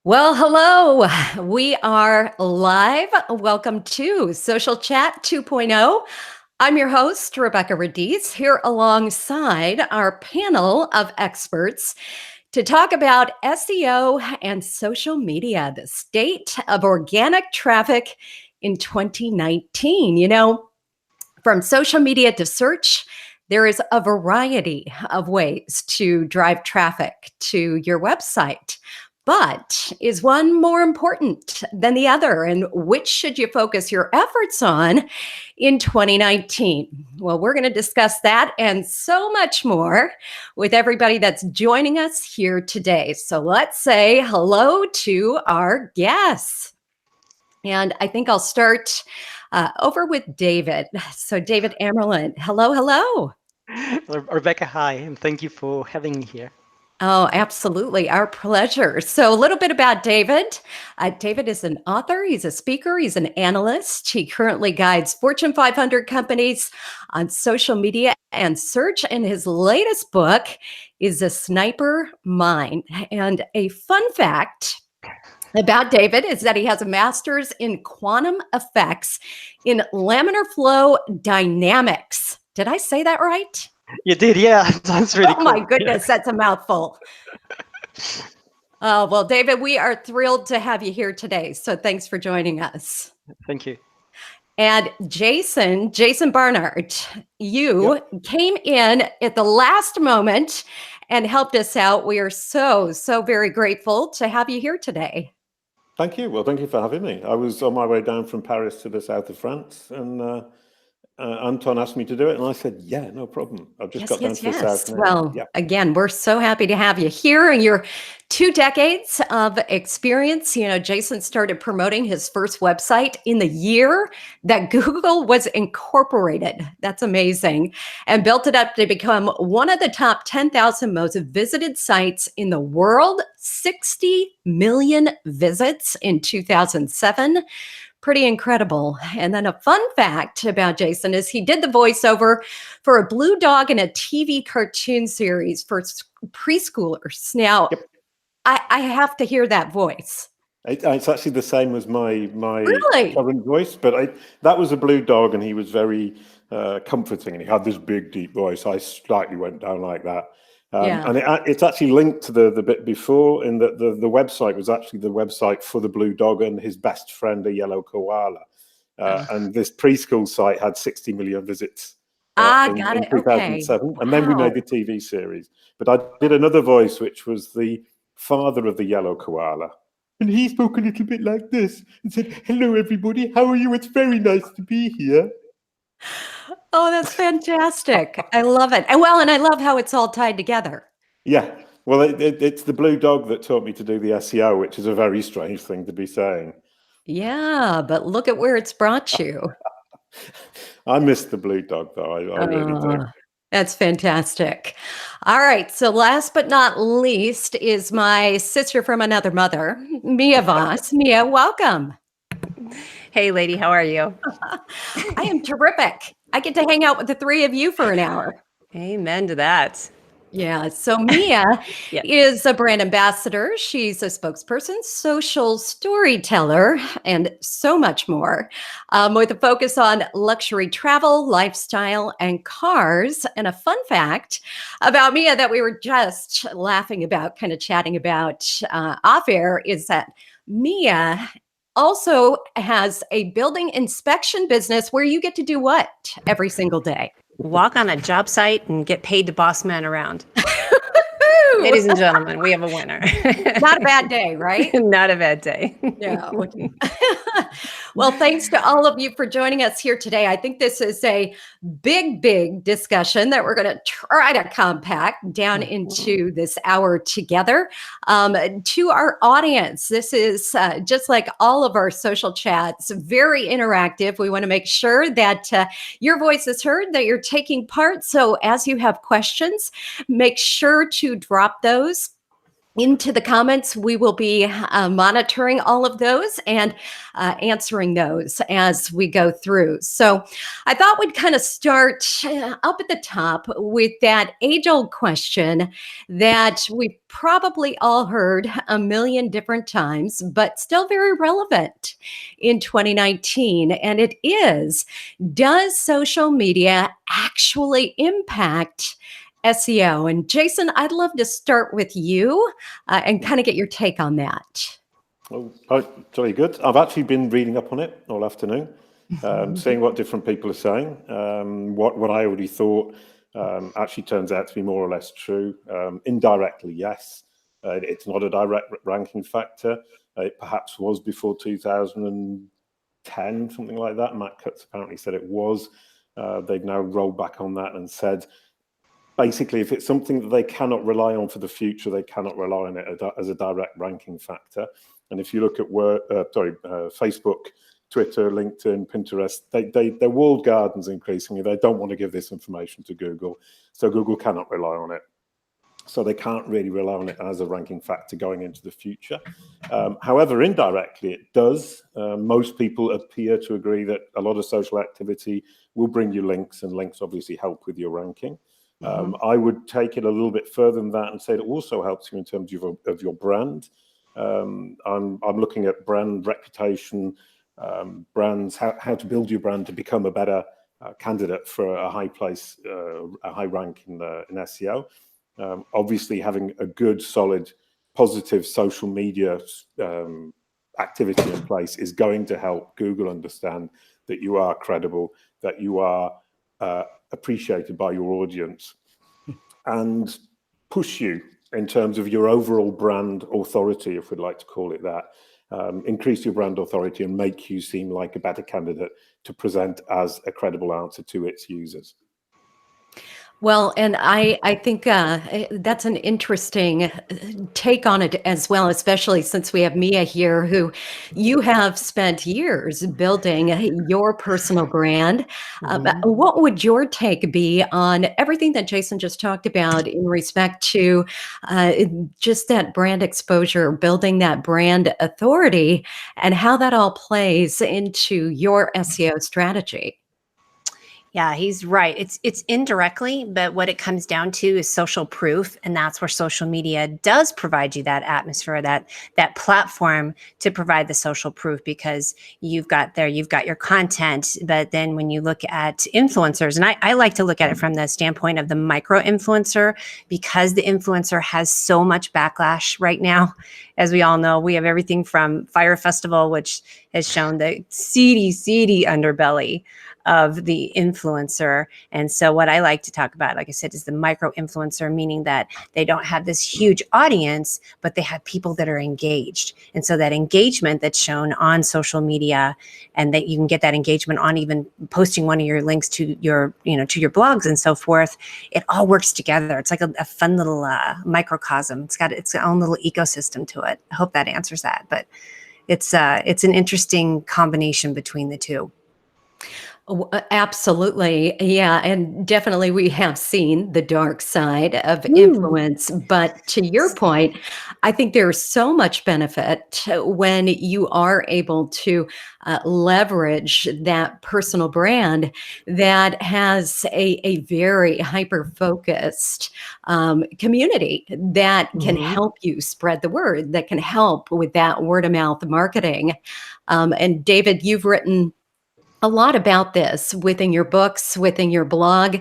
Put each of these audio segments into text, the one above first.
Well, hello. We are live. Welcome to Social Chat 2.0. I'm your host, Rebecca Radiz, here alongside our panel of experts to talk about SEO and social media, the state of organic traffic in 2019. From social media to search, there is a variety of ways to drive traffic to your website. But is one more important than the other? And which should you focus your efforts on in 2019? Well, we're going to discuss that and so much more with everybody that's joining us here today. So let's say hello to our guests. And I think I'll start over with David. So, David Amerlin, hello. Rebecca, hi, and thank you for having me here. Oh, absolutely. Our pleasure. So, a little bit about David. David is an author, he's a speaker, he's an analyst. He currently guides Fortune 500 companies on social media and search. And his latest book is A Sniper Mind. And a fun fact about David is that he has a master's in quantum effects in laminar flow dynamics. Did I say that right? You did, yeah. That's really cool. Oh my goodness, that's a mouthful. Oh, well, David, we are thrilled to have you here today. So thanks for joining us. Thank you. And Jason Barnard, you came in at the last moment and helped us out. We are so very grateful to have you here today. Thank you. Well, thank you for having me. I was on my way down from Paris to the south of France, and Anton asked me to do it, and I said, yeah, no problem. I've just got down to the south now. Well, again, we're so happy to have you here, and your 2 decades of experience. Jason started promoting his first website in the year that Google was incorporated. That's amazing. And built it up to become one of the top 10,000 most visited sites in the world, 60 million visits in 2007. Pretty incredible. And then a fun fact about Jason is he did the voiceover for a blue dog in a TV cartoon series for preschoolers. Now, I have to hear that voice. It's actually the same as my Really? current voice, but that was a blue dog, and he was very comforting, and he had this big, deep voice. I slightly went down like that. And it's actually linked to the bit before, in that the website was actually the website for the blue dog and his best friend, a yellow koala. And this preschool site had 60 million visits in 2007. Okay. And then we made the TV series. But I did another voice, which was the father of the yellow koala. And he spoke a little bit like this and said, hello, everybody. How are you? It's very nice to be here. Oh, that's fantastic. I love it. And I love how it's all tied together. Yeah. Well, it's the blue dog that taught me to do the SEO, which is a very strange thing to be saying. Yeah, but look at where it's brought you. I miss the blue dog, though. I really do. That's fantastic. All right. So last but not least is my sister from another mother, Mia Voss. Mia, welcome. Hey, lady, how are you? I am terrific. I get to hang out with the 3 of you for an hour. Amen to that. Yeah. So Mia is a brand ambassador. She's a spokesperson, social storyteller, and so much more, with a focus on luxury travel, lifestyle, and cars. And a fun fact about Mia that we were just laughing about, kind of chatting about off air, is that Mia also has a building inspection business where you get to do what every single day? Walk on a job site and get paid to boss men around. Ladies and gentlemen, we have a winner. Not a bad day, right? Not a bad day. No. Well, thanks to all of you for joining us here today. I think this is a big discussion that we're going to try to compact down into this hour together. To our audience, this is just like all of our social chats, very interactive. We want to make sure that your voice is heard, that you're taking part. So as you have questions, make sure to drop those into the comments. We will be monitoring all of those and answering those as we go through. So I thought we'd kind of start up at the top with that age-old question that we've probably all heard a million different times, but still very relevant in 2019. And it is, does social media actually impact SEO? And Jason, I'd love to start with you and kind of get your take on that. Oh, very good. I've actually been reading up on it all afternoon, seeing what different people are saying. What I already thought actually turns out to be more or less true. Indirectly, yes. It's not a direct ranking factor. It perhaps was before 2010, something like that. Matt Cutts apparently said it was. They've now rolled back on that and said, basically, if it's something that they cannot rely on for the future, they cannot rely on it as a direct ranking factor. And if you look at Facebook, Twitter, LinkedIn, Pinterest, they're walled gardens increasingly. They don't want to give this information to Google, so Google cannot rely on it. So they can't really rely on it as a ranking factor going into the future. However, indirectly, it does. Most people appear to agree that a lot of social activity will bring you links, and links obviously help with your ranking. I would take it a little bit further than that and say it also helps you in terms of your brand. I'm looking at brand reputation, brands, how to build your brand to become a better candidate for a high place, a high rank in SEO. Obviously, having a good, solid, positive social media activity in place is going to help Google understand that you are credible, that you are appreciated by your audience, and push you in terms of your overall brand authority, if we'd like to call it that. Increase your brand authority and make you seem like a better candidate to present as a credible answer to its users. Well, and I think that's an interesting take on it as well, especially since we have Mia here, who you have spent years building your personal brand. What would your take be on everything that Jason just talked about in respect to just that brand exposure, building that brand authority, and how that all plays into your SEO strategy? Yeah, he's right. It's indirectly, but what it comes down to is social proof, and that's where social media does provide you that atmosphere, that platform to provide the social proof, because you've got your content. But then when you look at influencers, and I like to look at it from the standpoint of the micro influencer, because the influencer has so much backlash right now. As we all know, we have everything from Fire Festival, which has shown the seedy underbelly of the influencer. And so what I like to talk about, like I said, is the micro influencer, meaning that they don't have this huge audience, but they have people that are engaged. And so that engagement that's shown on social media, and that you can get that engagement on even posting one of your links to your, to your blogs and so forth, it all works together. It's like a fun little microcosm. It's got its own little ecosystem to it. I hope that answers that. But it's an interesting combination between the two. Oh, absolutely. Yeah. And definitely we have seen the dark side of influence. But to your point, I think there's so much benefit when you are able to leverage that personal brand that has a very hyper-focused community that can help you spread the word, that can help with that word-of-mouth marketing. And David, you've written a lot about this within your books, within your blog.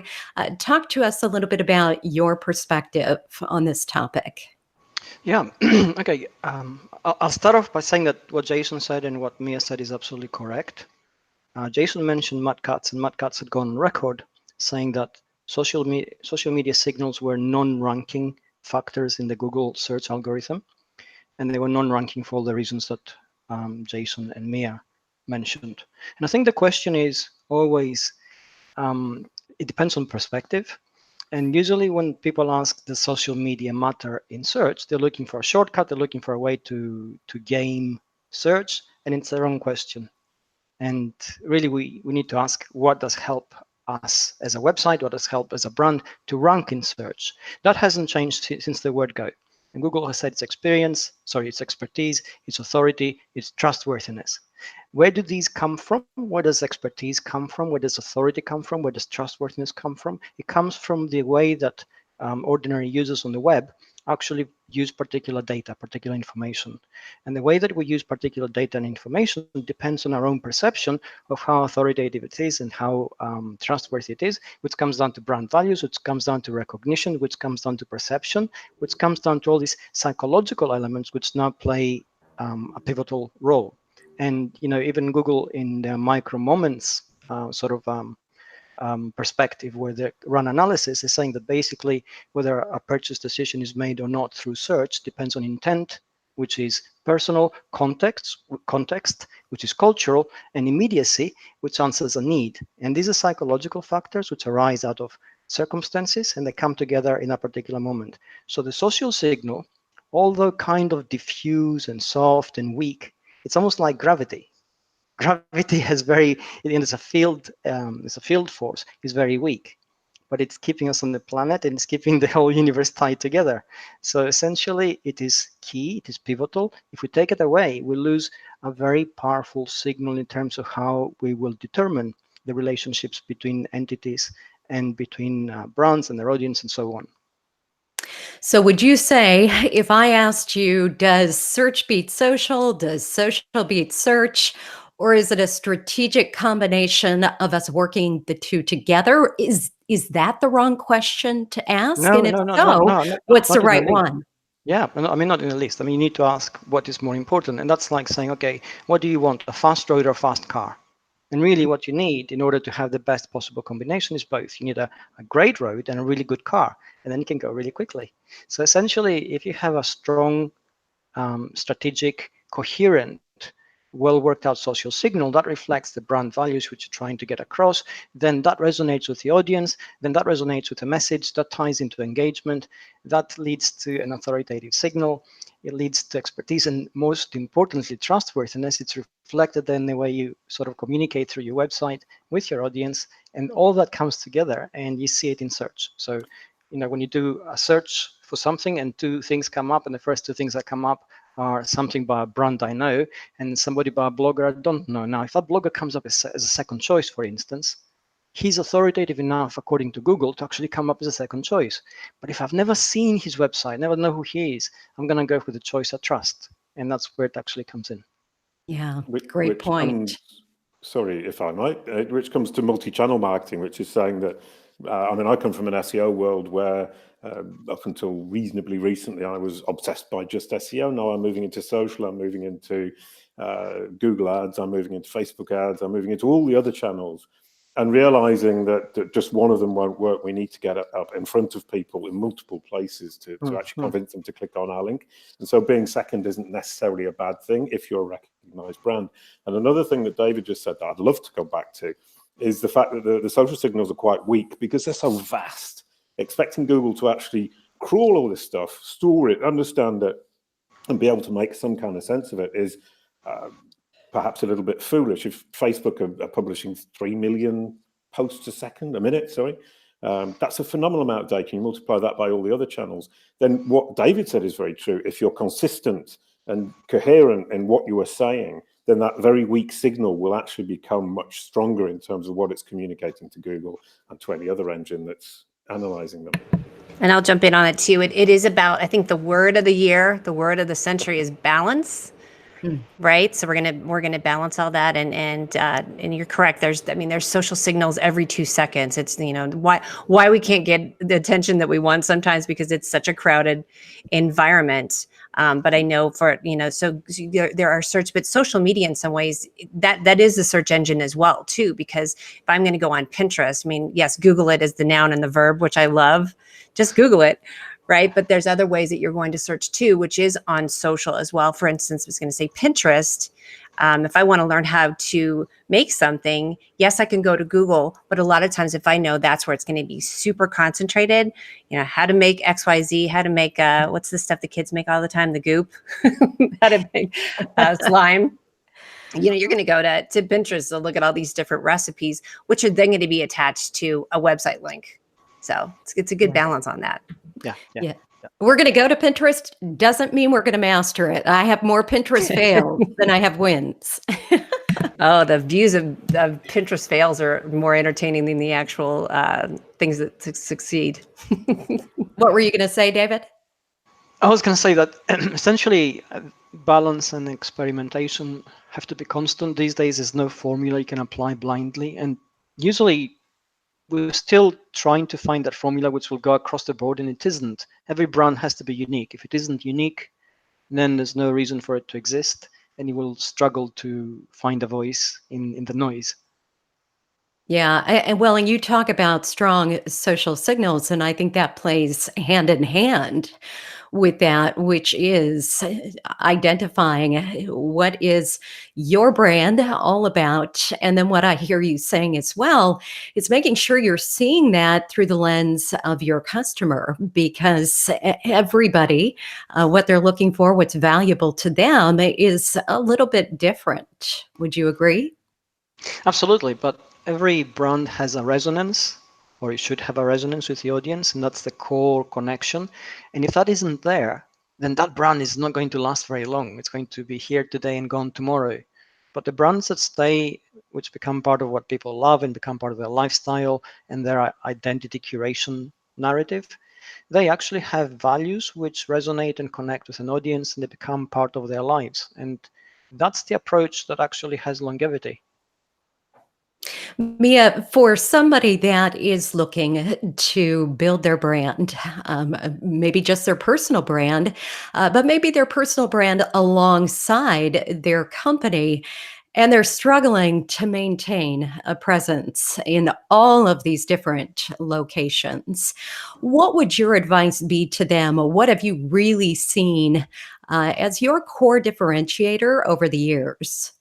Talk to us a little bit about your perspective on this topic. Yeah, okay. I'll start off by saying that what Jason said and what Mia said is absolutely correct. Jason mentioned Matt Cutts, and Matt Cutts had gone on record saying that social media signals were non-ranking factors in the Google search algorithm, and they were non-ranking for all the reasons that Jason and Mia mentioned. And I think the question is always, it depends on perspective. And usually when people ask, does social media matter in search, they're looking for a shortcut, they're looking for a way to game search, and it's the wrong question. And really we need to ask, what does help us as a website, what does help as a brand to rank in search? That hasn't changed since the word go. And Google has said its its expertise, its authority, its trustworthiness. Where do these come from? Where does expertise come from? Where does authority come from? Where does trustworthiness come from? It comes from the way that ordinary users on the web actually use particular data, particular information. And the way that we use particular data and information depends on our own perception of how authoritative it is and how trustworthy it is, which comes down to brand values, which comes down to recognition, which comes down to perception, which comes down to all these psychological elements which now play a pivotal role. And even Google in their micro moments perspective, where they run analysis, is saying that basically whether a purchase decision is made or not through search depends on intent, which is personal, context, which is cultural, and immediacy, which answers a need. And these are psychological factors which arise out of circumstances, and they come together in a particular moment. So the social signal, although kind of diffuse and soft and weak, it's almost like gravity. Gravity has it's a field force, is very weak, but it's keeping us on the planet and it's keeping the whole universe tied together. So essentially, it is key, it is pivotal. If we take it away, we lose a very powerful signal in terms of how we will determine the relationships between entities and between brands and their audience and so on. So would you say, if I asked you, does search beat social? Does social beat search? Or is it a strategic combination of us working the two together? Is that the wrong question to ask? No, And if no, no, no, so, no, what's the not in the right least. one? Yeah, I mean, not in the least. I mean, you need to ask what is more important. And that's like saying, okay, what do you want, a fast road or a fast car? And really what you need in order to have the best possible combination is both. You need a great road and a really good car, and then you can go really quickly. So essentially, if you have a strong, strategic, coherent, well worked out social signal that reflects the brand values which you're trying to get across, then that resonates with the audience, then that resonates with the message, that ties into engagement, that leads to an authoritative signal, it leads to expertise, and most importantly, trustworthiness. It's reflected in the way you sort of communicate through your website with your audience, and all that comes together and you see it in search. So, when you do a search for something and two things come up, and the first two things that come up are something by a brand I know and somebody by a blogger I don't know. Now, if that blogger comes up as a second choice, for instance, he's authoritative enough, according to Google, to actually come up as a second choice. But if I've never seen his website, never know who he is, I'm going to go for the choice I trust. And that's where it actually comes in. Yeah, great Which point. sorry if I might, which comes to multi-channel marketing, which is saying that, I mean, I come from an SEO world where up until reasonably recently, I was obsessed by just SEO. Now I'm moving into social, I'm moving into Google ads, I'm moving into Facebook ads, I'm moving into all the other channels, and realizing that just one of them won't work. We need to get up in front of people in multiple places to actually convince them to click on our link. And so being second isn't necessarily a bad thing if you're a recognized brand. And another thing that David just said that I'd love to go back to is the fact that the social signals are quite weak because they're so vast. Expecting Google to actually crawl all this stuff, store it, understand it, and be able to make some kind of sense of it is perhaps a little bit foolish. If Facebook are publishing 3 million posts a minute, that's a phenomenal amount of data. You multiply that by all the other channels. Then what David said is very true. If you're consistent and coherent in what you are saying, then that very weak signal will actually become much stronger in terms of what it's communicating to Google and to any other engine that's analyzing them. And I'll jump in on it too. It is about, I think the word of the year, the word of the century is balance. Right. So we're gonna balance all that, and you're correct. There's social signals every 2 seconds. It's why we can't get the attention that we want sometimes because it's such a crowded environment. But I know so there are search, but social media in some ways that is the search engine as well too. Because if I'm going to go on Pinterest, I mean, yes, Google it is the noun and the verb, which I love. Just Google it. Right. But there's other ways that you're going to search too, which is on social as well. For instance, I was going to say Pinterest. If I want to learn how to make something, yes, I can go to Google. But a lot of times, if I know that's where it's going to be super concentrated, how to make XYZ, how to make what's the stuff the kids make all the time? The goop, how to make slime. You're going to go to Pinterest to look at all these different recipes, which are then going to be attached to a website link. So it's a good balance on that. Yeah. We're going to go to Pinterest doesn't mean we're going to master it. I have more Pinterest fails than I have wins. Oh, the views of Pinterest fails are more entertaining than the actual things that succeed. What were you going to say, David? I was going to say that essentially balance and experimentation have to be constant. These days, there's no formula you can apply blindly. And usually we're still trying to find that formula which will go across the board, and it isn't. Every brand has to be unique. If it isn't unique, then there's no reason for it to exist, and you will struggle to find a voice in the noise. Yeah, and you talk about strong social signals, and I think that plays hand in hand with that, which is identifying what is your brand all about. And then what I hear you saying as well is making sure you're seeing that through the lens of your customer, because everybody, what they're looking for, what's valuable to them is a little bit different. Would you agree? Absolutely, but every brand has a resonance, or it should have a resonance with the audience, and that's the core connection. And if that isn't there, then that brand is not going to last very long. It's going to be here today and gone tomorrow. But the brands that stay, which become part of what people love and become part of their lifestyle and their identity curation narrative, they actually have values which resonate and connect with an audience, and they become part of their lives. And that's the approach that actually has longevity. Mia, for somebody that is looking to build their brand, maybe just their personal brand, but maybe their personal brand alongside their company, and they're struggling to maintain a presence in all of these different locations, what would your advice be to them? What have you really seen as your core differentiator over the years?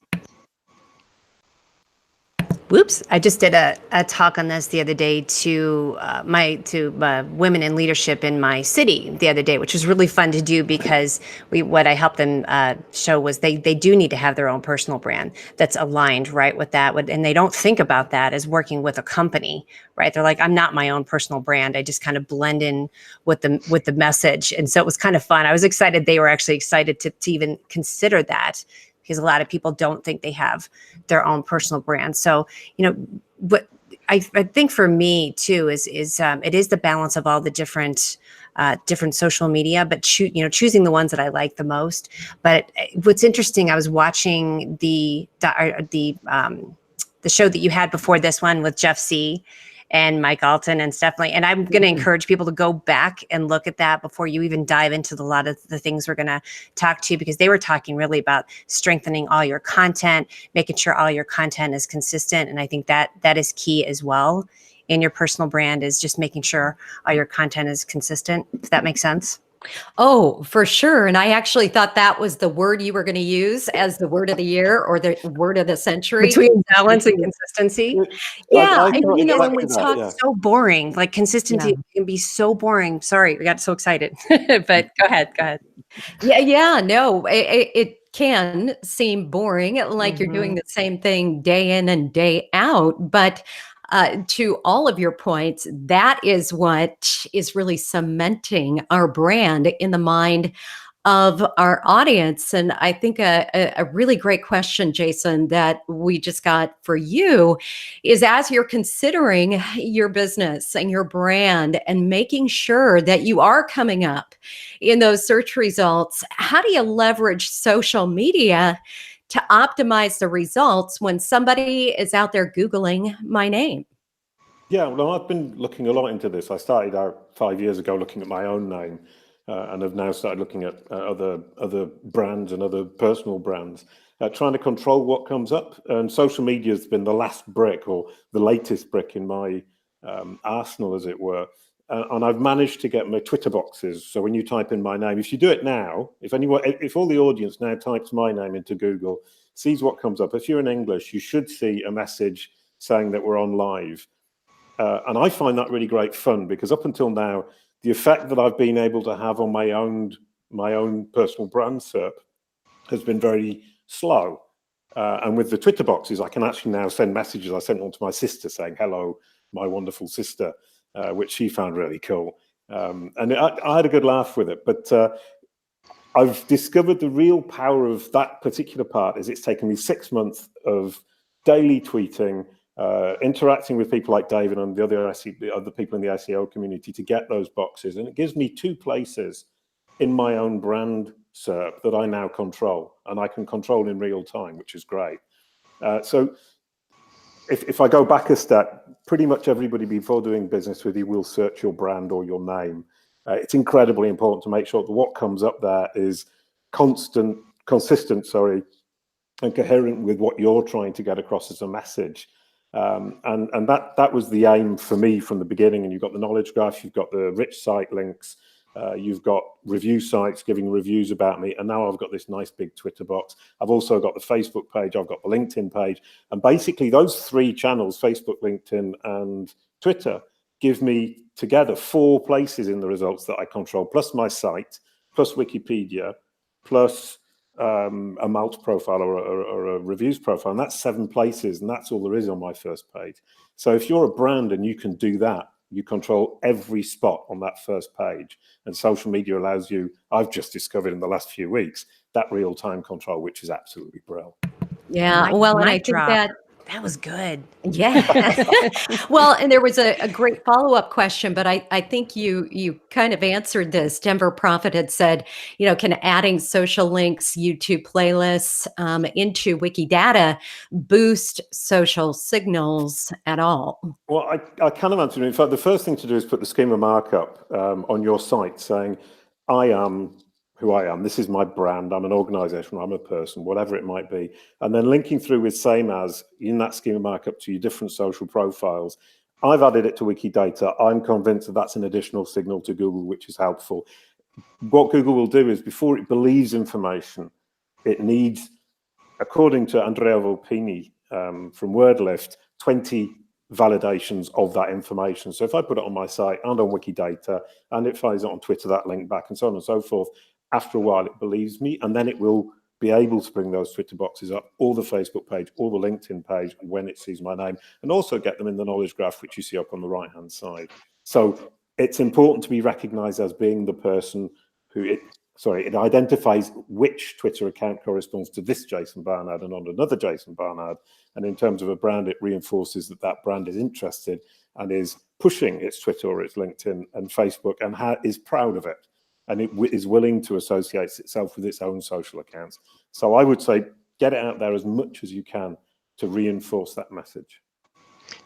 Whoops! I just did a talk on this the other day to women in leadership in my city the other day, which was really fun to do, because what I helped them show was they do need to have their own personal brand that's aligned right with that, and they don't think about that as working with a company, right? They're like, I'm not my own personal brand. I just kind of blend in with the message, and so it was kind of fun. I was excited they were actually excited to even consider that, because a lot of people don't think they have their own personal brand. So, what I think for me too is it is the balance of all the different social media, but choosing the ones that I like the most. But what's interesting, I was watching the show that you had before this one with Jeff C. and Mike Alton and Stephanie. And I'm going to encourage people to go back and look at that before you even dive into a lot of the things we're going to talk to, because they were talking really about strengthening all your content, making sure all your content is consistent. And I think that is key as well in your personal brand, is just making sure all your content is consistent, if that makes sense. Oh, for sure. And I actually thought that was the word you were going to use as the word of the year or the word of the century. Between balance and consistency. Yeah. When we talk so boring, like consistency can be so boring. Sorry, we got so excited, but go ahead. Yeah. No, it can seem boring, like you're doing the same thing day in and day out. But to all of your points, that is what is really cementing our brand in the mind of our audience. And I think a really great question, Jason, that we just got for you is, as you're considering your business and your brand and making sure that you are coming up in those search results, how do you leverage social media to optimize the results when somebody is out there Googling my name? Yeah, well, I've been looking a lot into this. I started out 5 years ago looking at my own name, and have now started looking at other brands and other personal brands, trying to control what comes up. And social media has been the last brick, or the latest brick in my arsenal, as it were. And I've managed to get my Twitter boxes. So when you type in my name, if you do it now, if all the audience now types my name into Google, sees what comes up, if you're in English, you should see a message saying that we're on live. And I find that really great fun, because up until now, the effect that I've been able to have on my own personal brand SERP has been very slow. And with the Twitter boxes, I can actually now send messages. I sent one to my sister saying, hello, my wonderful sister, which she found really cool. And I had a good laugh with it. But I've discovered the real power of that particular part is it's taken me 6 months of daily tweeting, interacting with people like David and the other people in the SEO community to get those boxes. And it gives me 2 places in my own brand SERP that I now control, and I can control in real time, which is great. So if I go back a step, pretty much everybody before doing business with you will search your brand or your name. It's incredibly important to make sure that what comes up there is consistent, and coherent with what you're trying to get across as a message. And that was the aim for me from the beginning. And you've got the knowledge graph, you've got the rich site links, you've got review sites giving reviews about me, and now I've got this nice big Twitter box. I've also got the Facebook page, I've got the LinkedIn page, and basically those 3 channels, Facebook, LinkedIn, and Twitter, give me together 4 places in the results that I control, plus my site, plus Wikipedia, plus a Maltz profile or a reviews profile, and that's 7 places, and that's all there is on my first page. So if you're a brand and you can do that, you control every spot on that first page. And social media allows you, I've just discovered in the last few weeks, that real-time control, which is absolutely brilliant. Yeah, well, and I think that was good. Yeah. Well, and there was a great follow-up question, but I think you kind of answered this. Denver Prophet had said, can adding social links, YouTube playlists into Wikidata boost social signals at all? Well, I kind of answered it. In fact, the first thing to do is put the schema markup on your site saying, I am who I am. This is my brand. I'm an organization. I'm a person, whatever it might be. And then linking through with same as in that schema markup to your different social profiles. I've added it to Wikidata. I'm convinced that that's an additional signal to Google, which is helpful. What Google will do is before it believes information, it needs, according to Andrea Volpini from WordLift, 20 validations of that information. So if I put it on my site and on Wikidata, and it finds it on Twitter, that link back and so on and so forth, after a while it believes me, and then it will be able to bring those Twitter boxes up, or the Facebook page, or the LinkedIn page when it sees my name, and also get them in the knowledge graph, which you see up on the right-hand side. So it's important to be recognized as being the person who it identifies which Twitter account corresponds to this Jason Barnard and not another Jason Barnard. And in terms of a brand, it reinforces that that brand is interested and is pushing its Twitter or its LinkedIn and Facebook and is proud of it. And it is willing to associate itself with its own social accounts. So I would say get it out there as much as you can to reinforce that message.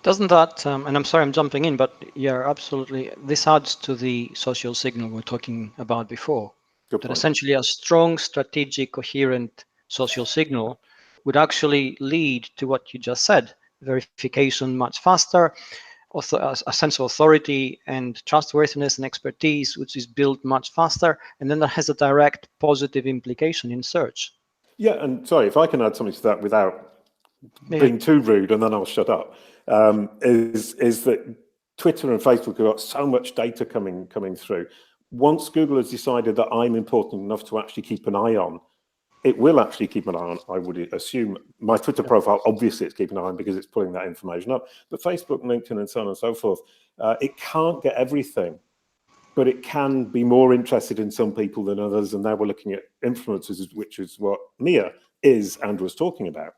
Doesn't that, and I'm sorry I'm jumping in, but yeah, absolutely, this adds to the social signal we're talking about before. That essentially a strong, strategic, coherent social signal would actually lead to what you just said, verification much faster, a sense of authority and trustworthiness and expertise, which is built much faster, and then that has a direct positive implication in search. Yeah, and sorry, if I can add something to that without being too rude, and then I'll shut up, is that Twitter and Facebook have got so much data coming through. Once Google has decided that I'm important enough to actually keep an eye on, it will actually keep an eye on, I would assume. My Twitter profile, obviously it's keeping an eye on because it's pulling that information up. But Facebook, LinkedIn, and so on and so forth, it can't get everything, but it can be more interested in some people than others. And now we're looking at influencers, which is what Mia is and was talking about.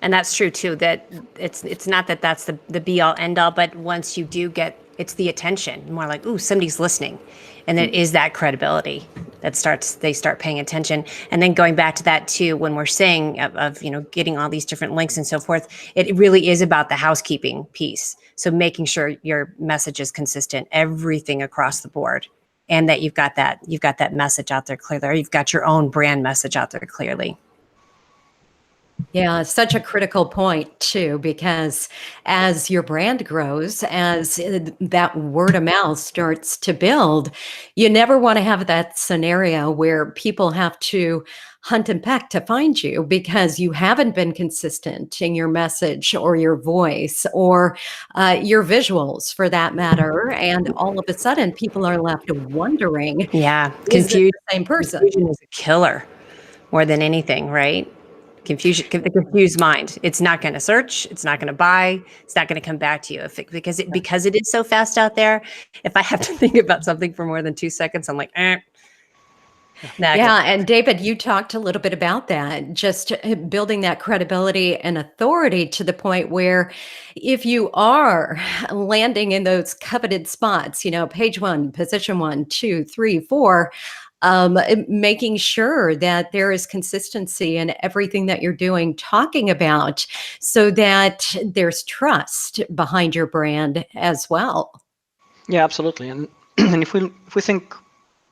And that's true too, that it's not that that's the be all end all, but once you do get, it's the attention, more like, ooh, somebody's listening. And it is that credibility that they start paying attention. And then going back to that too, when we're saying of getting all these different links and so forth, it really is about the housekeeping piece. So making sure your message is consistent, everything across the board, and that you've got that message out there clearly, or you've got your own brand message out there clearly. Yeah, such a critical point too, because as your brand grows, as that word of mouth starts to build, you never want to have that scenario where people have to hunt and peck to find you because you haven't been consistent in your message or your voice or your visuals for that matter. And all of a sudden people are left wondering, yeah, is it the same person? Confusion is a killer more than anything, right? The confused mind. It's not going to search. It's not going to buy. It's not going to come back to you because it is so fast out there. If I have to think about something for more than 2 seconds, I'm like, Yeah, and David, you talked a little bit about that, just building that credibility and authority to the point where if you are landing in those coveted spots, page 1, position 1, 2, 3, 4, making sure that there is consistency in everything that you're doing, talking about, so that there's trust behind your brand as well. Yeah, absolutely. And and if we think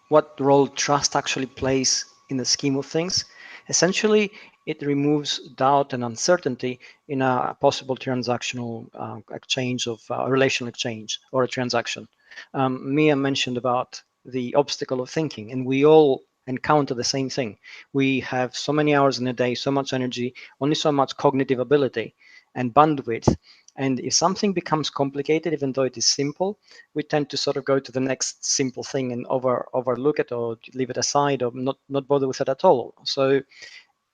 what role trust actually plays in the scheme of things, essentially it removes doubt and uncertainty in a possible transactional exchange of a relational exchange or a transaction. Mia mentioned about the obstacle of thinking, and we all encounter the same thing. We have so many hours in a day, so much energy, only so much cognitive ability and bandwidth. And if something becomes complicated, even though it is simple, we tend to sort of go to the next simple thing and overlook it or leave it aside or not bother with it at all. So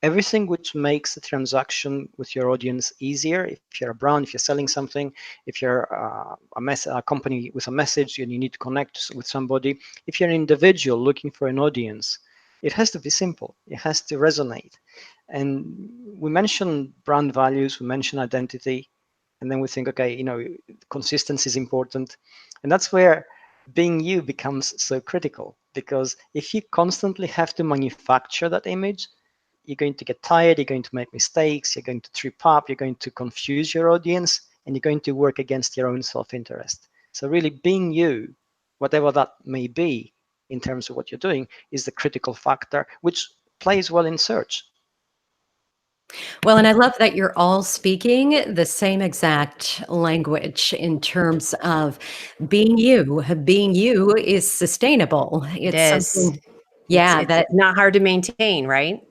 everything which makes the transaction with your audience easier, if you're a brand, if you're selling something, if you're a company with a message and you need to connect with somebody, if you're an individual looking for an audience, it has to be simple. It has to resonate. And we mentioned brand values, we mentioned identity, and then we think, okay, consistency is important. And that's where being you becomes so critical, because if you constantly have to manufacture that image, you're going to get tired, you're going to make mistakes, you're going to trip up, you're going to confuse your audience, and you're going to work against your own self-interest. So really being you, whatever that may be in terms of what you're doing, is the critical factor, which plays well in search. Well, and I love that you're all speaking the same exact language in terms of being you. Being you is sustainable. it It's is. something, yeah, It's that not hard to maintain, right?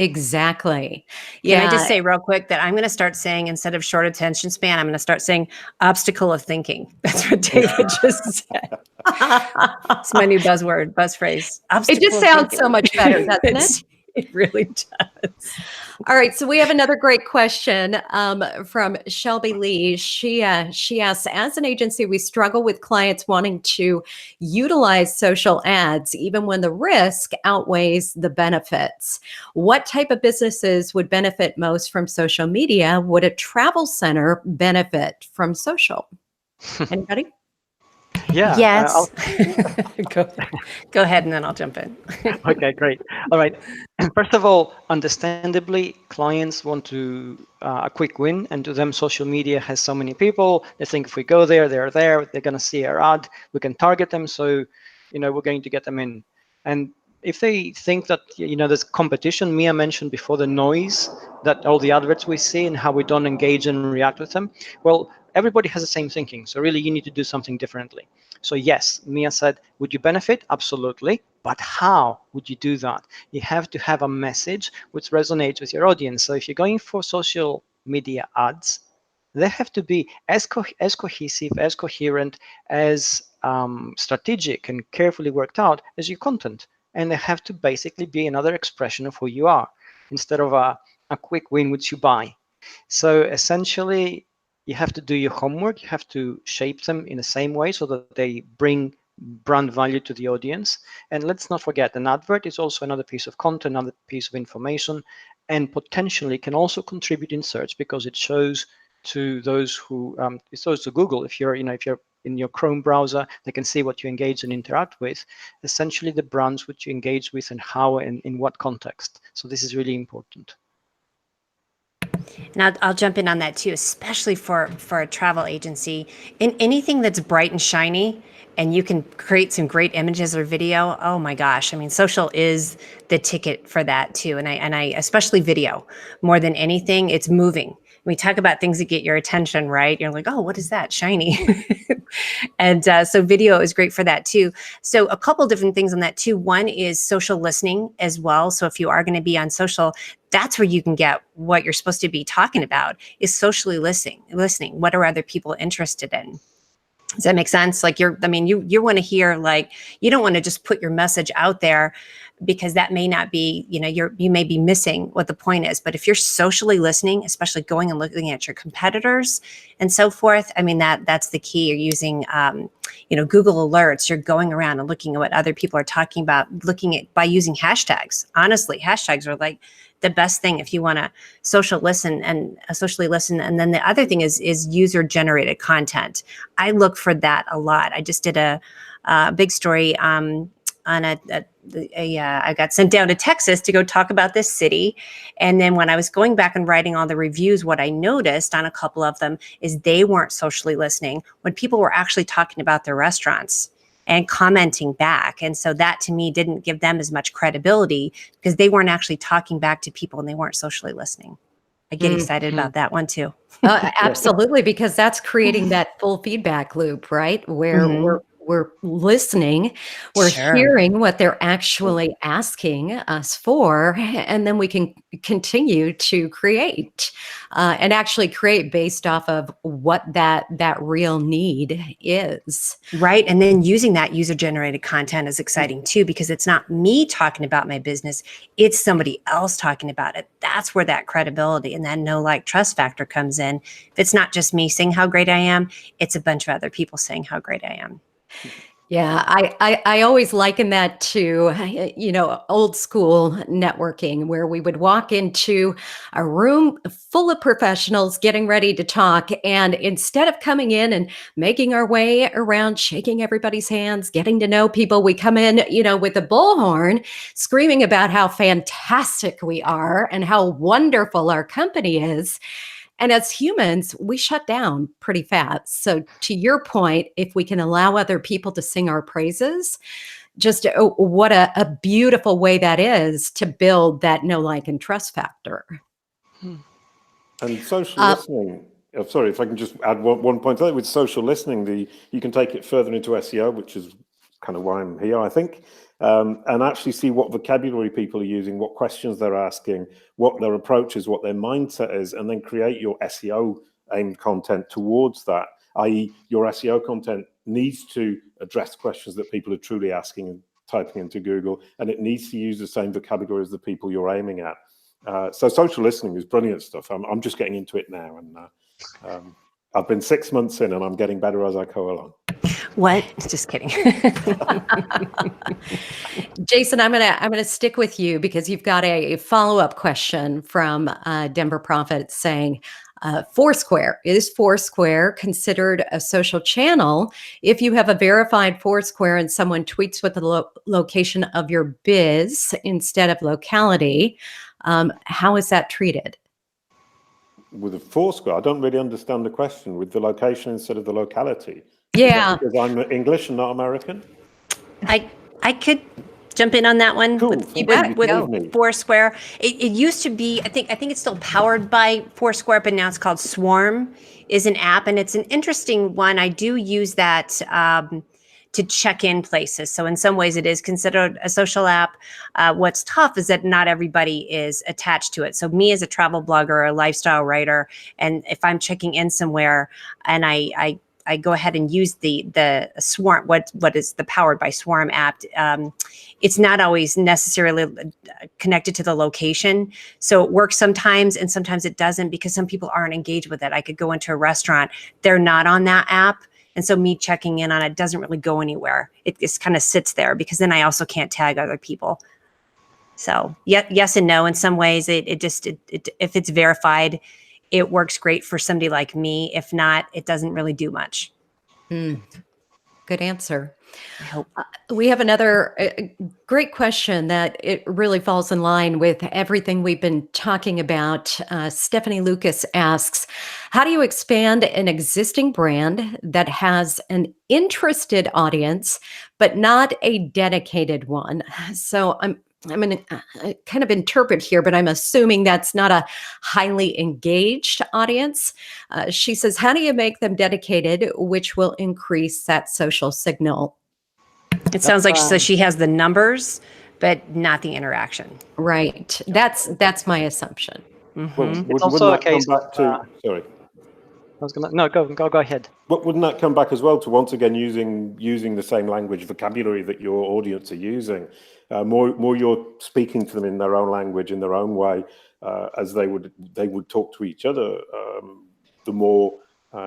exactly. Can I just Yeah. say real quick that I'm going to start saying, instead of short attention span, I'm going to start saying obstacle of thinking. That's what David just said. It's my new buzz phrase. It just Obstacle of sounds so thinking. much better, doesn't it? It really does. All right, so we have another great question from Shelby Lee. She asks, as an agency, we struggle with clients wanting to utilize social ads, even when the risk outweighs the benefits. What type of businesses would benefit most from social media? Would a travel center benefit from social? Anybody? Yeah. Yes. Go ahead, and then I'll jump in. Okay, great. All right. First of all, understandably, clients want to a quick win, and to them, social media has so many people. They think if we go there, they're there. They're going to see our ad. We can target them, so we're going to get them in. And if they think that there's competition, Mia mentioned before the noise that all the adverts we see and how we don't engage and react with them. Well, everybody has the same thinking, so really you need to do something differently. So yes, Mia said, would you benefit? Absolutely. But how would you do that? You have to have a message which resonates with your audience. So if you're going for social media ads, they have to be as cohesive, as coherent, as strategic and carefully worked out as your content. And they have to basically be another expression of who you are, instead of a quick win which you buy. So essentially, you have to do your homework. You have to shape them in the same way so that they bring brand value to the audience. And let's not forget, an advert is also another piece of content, another piece of information, and potentially can also contribute in search, because it shows to those who it shows to Google. If you're in your Chrome browser, they can see what you engage and interact with, essentially the brands which you engage with and how and in what context. So this is really important. And I'll jump in on that too, especially for a travel agency. In anything that's bright and shiny, and you can create some great images or video. Oh my gosh! I mean, social is the ticket for that too. And I especially video, more than anything, it's moving. We talk about things that get your attention, right? You're like, oh, what is that? Shiny. And so video is great for that too. So a couple different things on that too. One is social listening as well. So if you are going to be on social, that's where you can get what you're supposed to be talking about, is socially listening. What are other people interested in? Does that make sense? Like you want to hear, like, you don't want to just put your message out there because that may not be, you may be missing what the point is. But if you're socially listening, especially going and looking at your competitors and so forth, I mean, that's the key. You're using, Google Alerts. You're going around and looking at what other people are talking about, by using hashtags. Honestly, hashtags are like the best thing if you want to socially listen. And then the other thing is user generated content. I look for that a lot. I just did a big story on I got sent down to Texas to go talk about this city. And then when I was going back and writing all the reviews, what I noticed on a couple of them is they weren't socially listening when people were actually talking about their restaurants and commenting back. And so that to me didn't give them as much credibility because they weren't actually talking back to people and they weren't socially listening. I get excited about that one too. Absolutely, because that's creating that full feedback loop, right? Where we're listening, we're hearing what they're actually asking us for, and then we can continue to create and actually create based off of what that real need is. Right. And then using that user generated content is exciting too, because it's not me talking about my business. It's somebody else talking about it. That's where that credibility and that know, like, trust factor comes in. If it's not just me saying how great I am, it's a bunch of other people saying how great I am. Yeah, I always liken that to, old school networking, where we would walk into a room full of professionals getting ready to talk. And instead of coming in and making our way around, shaking everybody's hands, getting to know people, we come in, with a bullhorn, screaming about how fantastic we are and how wonderful our company is. And as humans, we shut down pretty fast. So to your point, if we can allow other people to sing our praises, just what a beautiful way that is to build that know, like, and trust factor. And social listening, sorry, if I can just add one point to that. With social listening, you can take it further into SEO, which is kind of why I'm here, I think. And actually see what vocabulary people are using, what questions they're asking, what their approach is, what their mindset is, and then create your SEO aimed content towards that, i.e. your SEO content needs to address questions that people are truly asking and typing into Google, and it needs to use the same vocabulary as the people you're aiming at. So social listening is brilliant stuff. I'm just getting into it now, and I've been 6 months in and I'm getting better as I go along. What? Just kidding. Jason, I'm gonna stick with you because you've got a follow-up question from Denver Prophet saying, Foursquare, is Foursquare considered a social channel if you have a verified Foursquare and someone tweets with the location of your biz instead of locality? How is that treated? With a Foursquare, I don't really understand the question. With the location instead of the locality. Yeah, because I'm English and not American. I could jump in on that one. Cool. With Foursquare. It used to be, I think it's still powered by Foursquare, but now it's called Swarm, is an app, and it's an interesting one. I do use that to check in places. So in some ways it is considered a social app. What's tough is that not everybody is attached to it. So me as a travel blogger, a lifestyle writer, and if I'm checking in somewhere and I go ahead and use the Swarm, what is the powered by Swarm app, it's not always necessarily connected to the location. So it works sometimes and sometimes it doesn't, because some people aren't engaged with it. I could go into a restaurant, they're not on that app. And so me checking in on it doesn't really go anywhere. It just kind of sits there, because then I also can't tag other people. So yes and no. In some ways, it if it's verified, it works great for somebody like me. If not, it doesn't really do much. Good answer. I hope. We have another great question that it really falls in line with everything we've been talking about. Stephanie Lucas asks, how do you expand an existing brand that has an interested audience, but not a dedicated one? So I'm going to kind of interpret here, but I'm assuming that's not a highly engaged audience. She says, how do you make them dedicated, which will increase that social signal? It sounds like so she has the numbers, but not the interaction. Right. That's my assumption. Well, It's also a case sorry. was gonna no go ahead. But wouldn't that come back as well to once again using the same language vocabulary that your audience are using? More you're speaking to them in their own language, in their own way, as they would talk to each other. The more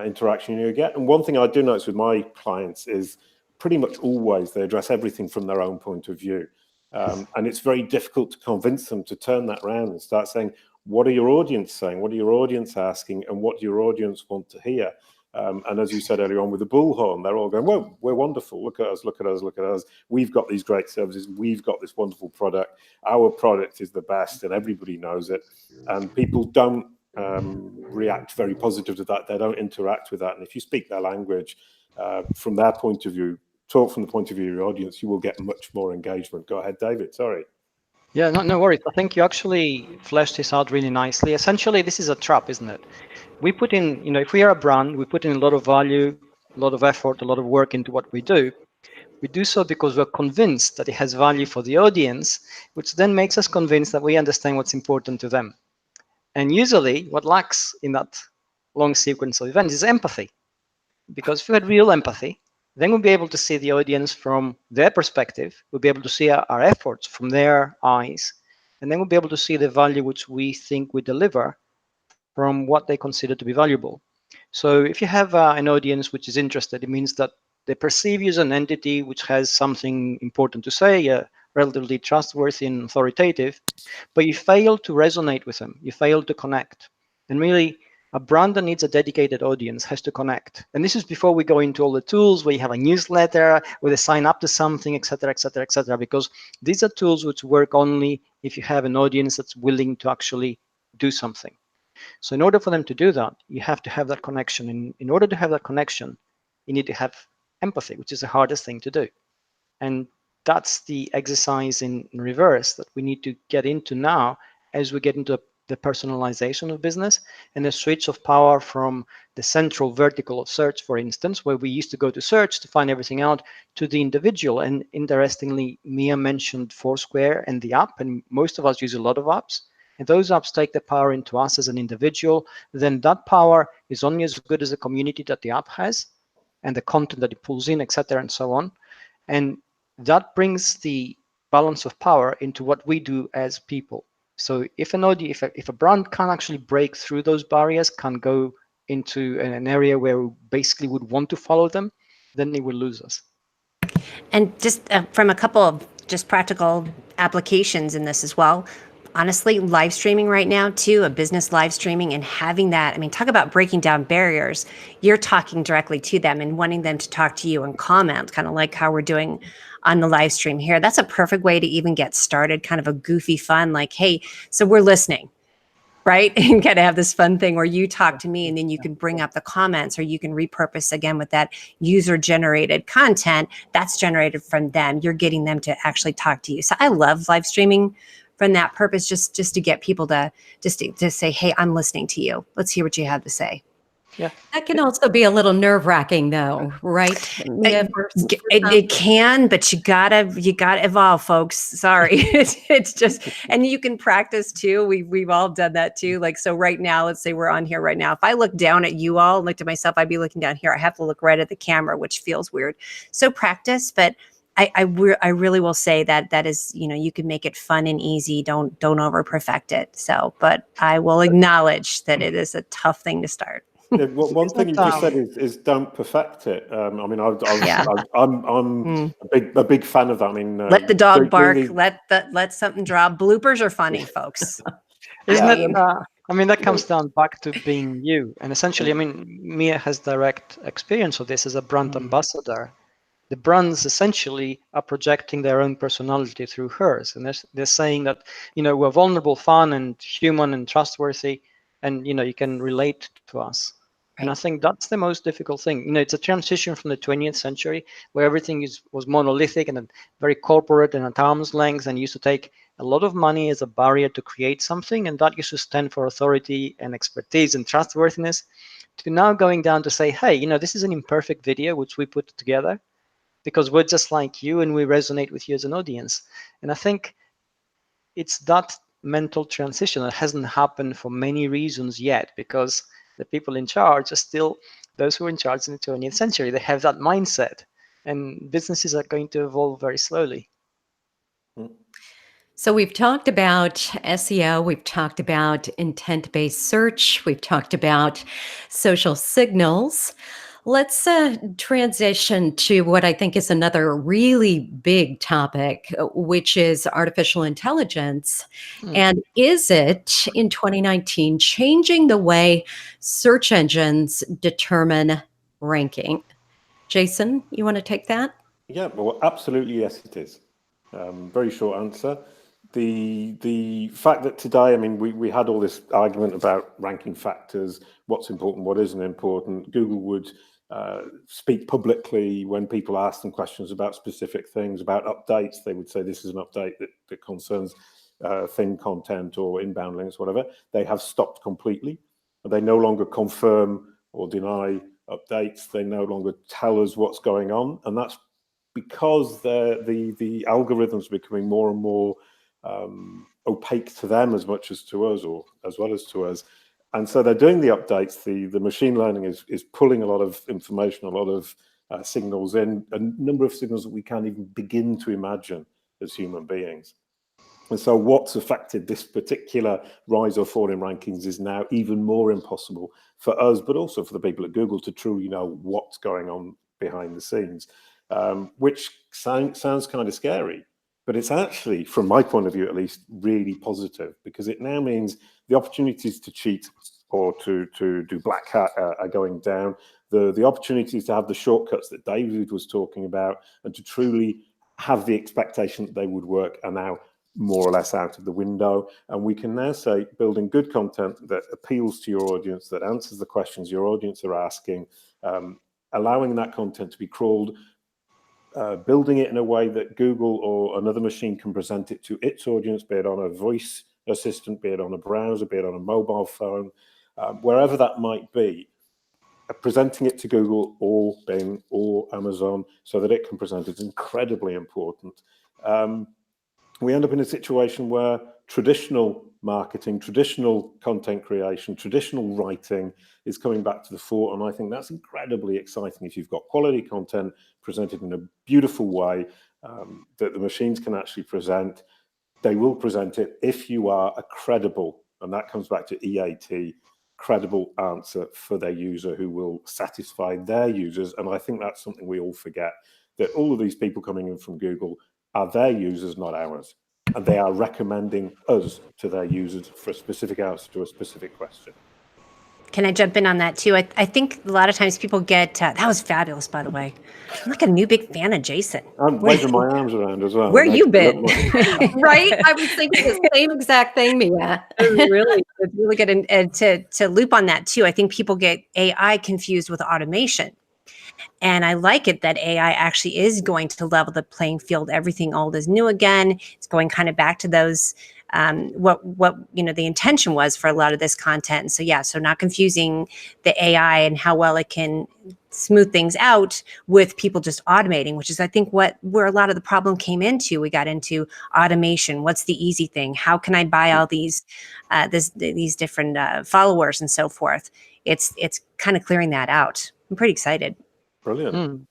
interaction you get. And one thing I do notice with my clients is pretty much always they address everything from their own point of view. And it's very difficult to convince them to turn that around and start saying, what are your audience saying? What are your audience asking? And what do your audience want to hear? And as you said earlier on with the bullhorn, they're all going, well, we're wonderful. Look at us, look at us, look at us. We've got these great services. We've got this wonderful product. Our product is the best and everybody knows it. And people don't react very positive to that. They don't interact with that. And if you speak their language from their point of view, talk from the point of view of your audience, you will get much more engagement. Go ahead, David. Sorry. Yeah, no worries. I think you actually fleshed this out really nicely. Essentially, this is a trap, isn't it? We put in, if we are a brand, we put in a lot of value, a lot of effort, a lot of work into what we do. We do so because we're convinced that it has value for the audience, which then makes us convinced that we understand what's important to them. And usually what lacks in that long sequence of events is empathy. Because if we had real empathy, then we'll be able to see the audience from their perspective. We'll be able to see our efforts from their eyes. And then we'll be able to see the value which we think we deliver from what they consider to be valuable. So if you have an audience which is interested, it means that they perceive you as an entity which has something important to say, relatively trustworthy and authoritative, but you fail to resonate with them. You fail to connect. And really, a brand that needs a dedicated audience has to connect. And this is before we go into all the tools where you have a newsletter, where they sign up to something, et cetera, et cetera, et cetera, because these are tools which work only if you have an audience that's willing to actually do something. So in order for them to do that, you have to have that connection. And in order to have that connection, you need to have empathy, which is the hardest thing to do. And that's the exercise in reverse that we need to get into now as we get into the personalization of business and the switch of power from the central vertical of search, for instance, where we used to go to search to find everything out, to the individual. And interestingly, Mia mentioned Foursquare and the app, and most of us use a lot of apps. And those apps take the power into us as an individual. Then that power is only as good as the community that the app has and the content that it pulls in, etc., and so on. And that brings the balance of power into what we do as people. So if if a brand can actually break through those barriers, can go into an area where we basically would want to follow them, then it will lose us. And just from a couple of just practical applications in this as well, honestly, live streaming right now too, a business live streaming, and having that, I mean, talk about breaking down barriers. You're talking directly to them and wanting them to talk to you and comment, kind of like how we're doing on the live stream here. That's a perfect way to even get started, kind of a goofy fun, like, hey, so we're listening, right? And kind of have this fun thing where you talk to me and then you can bring up the comments, or you can repurpose again with that user generated content that's generated from them. You're getting them to actually talk to you. So I love live streaming from that purpose, just to get people to say, hey, I'm listening to you. Let's hear what you have to say. Yeah. That can also be a little nerve-wracking though, right? Mia, It can, but you gotta evolve, folks. Sorry. It's just, and you can practice too. We've all done that too. Like, so right now, let's say we're on here right now. If I look down at you all and looked at myself, I'd be looking down here. I have to look right at the camera, which feels weird. So practice, but I really will say that is, you can make it fun and easy. Don't over perfect it. So, but I will acknowledge that it is a tough thing to start. Yeah, one thing you just said is don't perfect it. I mean, I'm a big fan of that. I mean, let the dog bark. Let something drop. Bloopers are funny, folks. Isn't it? I mean, that comes down back to being you. And essentially, I mean, Mia has direct experience of this as a brand ambassador. The brands essentially are projecting their own personality through hers, and they're saying that we're vulnerable, fun, and human, and trustworthy, and you can relate to us. Right. And I think that's the most difficult thing. It's a transition from the 20th century where everything was monolithic and very corporate and at arm's length, and used to take a lot of money as a barrier to create something, and that used to stand for authority and expertise and trustworthiness, to now going down to say, hey, this is an imperfect video which we put together because we're just like you and we resonate with you as an audience. And I think it's that mental transition that hasn't happened for many reasons yet, because the people in charge are still those who are in charge in the 20th century. They have that mindset, and businesses are going to evolve very slowly. So we've talked about SEO, we've talked about intent-based search, we've talked about social signals. Let's transition to what I think is another really big topic, which is artificial intelligence. And is it, in 2019, changing the way search engines determine ranking? Jason, you want to take that? Yeah, well, absolutely, yes, it is. Very short answer. The fact that today, I mean, we had all this argument about ranking factors, what's important, what isn't important. Google would speak publicly when people ask them questions about specific things, about updates. They would say this is an update that concerns thin content or inbound links, whatever. They have stopped completely. They no longer confirm or deny updates. They no longer tell us what's going on, and that's because the algorithms are becoming more and more opaque to them as much as to us, or as well as to us. And so they're doing the updates. The machine learning is pulling a lot of information, a lot of signals in, a number of signals that we can't even begin to imagine as human beings. And so what's affected this particular rise or fall in rankings is now even more impossible for us, but also for the people at Google to truly know what's going on behind the scenes, which sounds kind of scary. But it's actually, from my point of view at least, really positive, because it now means the opportunities to cheat or to do black hat are going down. The opportunities to have the shortcuts that David was talking about and to truly have the expectation that they would work are now more or less out of the window. And we can now say building good content that appeals to your audience, that answers the questions your audience are asking, allowing that content to be crawled, building it in a way that Google or another machine can present it to its audience, be it on a voice assistant, be it on a browser, be it on a mobile phone, wherever that might be, presenting it to Google or Bing or Amazon so that it can present it is incredibly important. We end up in a situation where traditional marketing, traditional content creation, traditional writing is coming back to the fore. And I think that's incredibly exciting. If you've got quality content presented in a beautiful way that the machines can actually present, they will present it if you are a credible, and that comes back to EAT, credible answer for their user who will satisfy their users. And I think that's something we all forget, that all of these people coming in from Google are their users, not ours. And they are recommending us to their users for a specific answer to a specific question. Can I jump in on that too? I think a lot of times people get, that was fabulous, by the way. I'm like a new big fan of Jason. I'm waving my arms around as well. Where you been? Right? I was thinking the same exact thing, Mia. It's really good. And to loop on that too, I think people get AI confused with automation. And I like it that AI actually is going to level the playing field. Everything old is new again. It's going kind of back to those, what the intention was for a lot of this content. And so, yeah, so not confusing the AI and how well it can smooth things out with people just automating, which is, I think, where a lot of the problem came into. We got into automation. What's the easy thing? How can I buy all these different followers and so forth? It's kind of clearing that out. I'm pretty excited. Brilliant.